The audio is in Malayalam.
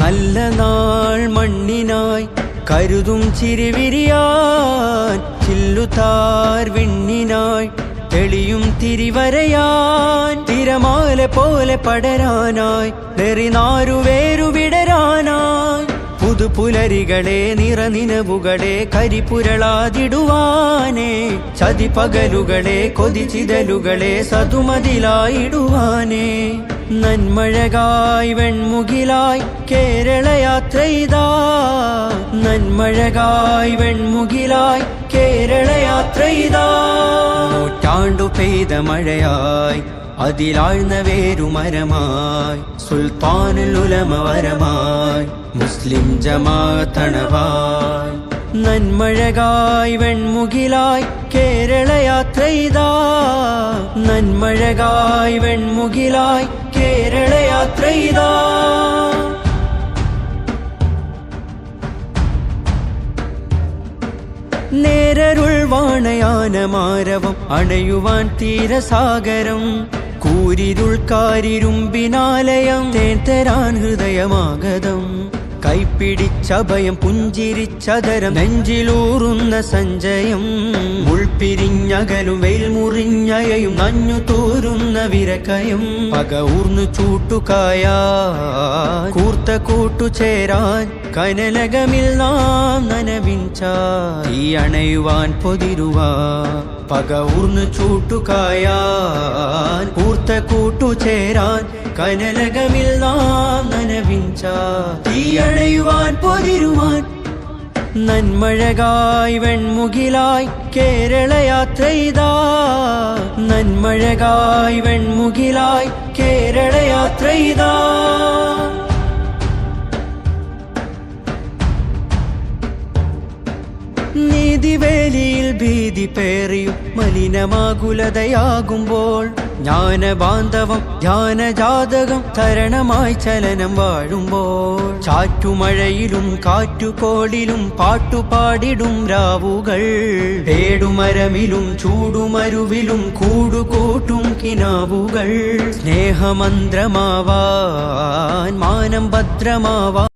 നല്ല നാൾ മണ്ണിനായി കരുതും ചിരിവിരിയാൻ, ചില്ലുതാർ വിണ്ണിനായി തെളിയും തിരിവരയാൻ, തിരമാല പോലെ പടരാനായി നെറിനാരുവേരു വിടരാനായി, പുതുപുലരികളെ നിറനിനവുകളെ കരിപുരളാതിടുവാനേ, ചതിപകലുകളെ കൊതിച്ചിതലുകളെ സതുമതിലായിടുവാനേ, നന്മഴകായി വെൺമുകിലായി കേരളയാത്രയിതാ, നന്മഴകായി വെൺമുകിലായി കേരളയാത്രയിതാ, നൂറ്റാണ്ടു പെയ്ത മഴയായി അതിലാഴ്ന്ന വേരുമരമായി, സുൽത്താനുൽ ഉലമ വരമായി മുസ്ലിം ജമാഅത്തണവായി, നന്മഴകായി വെൺമുകിലായി കേരളയാത്രയിതാ, നന്മഴകായി വെൺമുകിലായി കേരളയാത്രയിതാ. നേരരുൾ വാണയാനമാരവം അണയുവാൻ തീരസാഗരം, കൂരിരുൾ കാരിരുമ്പിനാലയം തേൻ ഹൃദയമാഗതം, കൈപ്പിടിച്ചഭയം പുഞ്ചിരിച്ചതരം നെഞ്ചിലൂറുന്ന സഞ്ചയം, മുൾപിരിഞ്ഞകലും വെയിൽ മുറിഞ്ഞയയും നഞ്ഞു തോരുന്ന വിരക്കയം, പക ഊർന്നു ചൂട്ടുകായാ കൂർത്ത കൂട്ടുചേരാൻ കനലകമിൽ നാം നനവിഞ്ച ഈ അണയുവാൻ പൊതിരുവാ, പക ഊർന്നു ചൂട്ടുകായാൻ കൂർത്ത കൂട്ടുചേരാൻ കനലകമിൽ നാം നനവിഞ്ച ഈ അണയുവാൻ പൊതിരുവാൻ, നന്മഴകായി വെൺമുകിലായി കേരളയാത്രയിതാ, നന്മഴകായി വെൺമുകിലായി കേരളയാത്രയിതാ. നീതിവേലിയിൽ ഭീതി പേറിയും മലിനമാകുലതയാകുമ്പോൾ, ജ്ഞാനബാന്ധവം ധ്യാനജാതകം തരണമായി ചലനം വാഴുമ്പോൾ, ചാറ്റുമഴയിലും കാറ്റുകോളിലും പാട്ടുപാടിടും രാവുകൾ, പേടുമരമിലും ചൂടുമരുവിലും കൂടുകൂട്ടും കിനാവുകൾ, സ്നേഹമന്ത്രമാവാൻ മാനം ഭദ്രമാവാൻ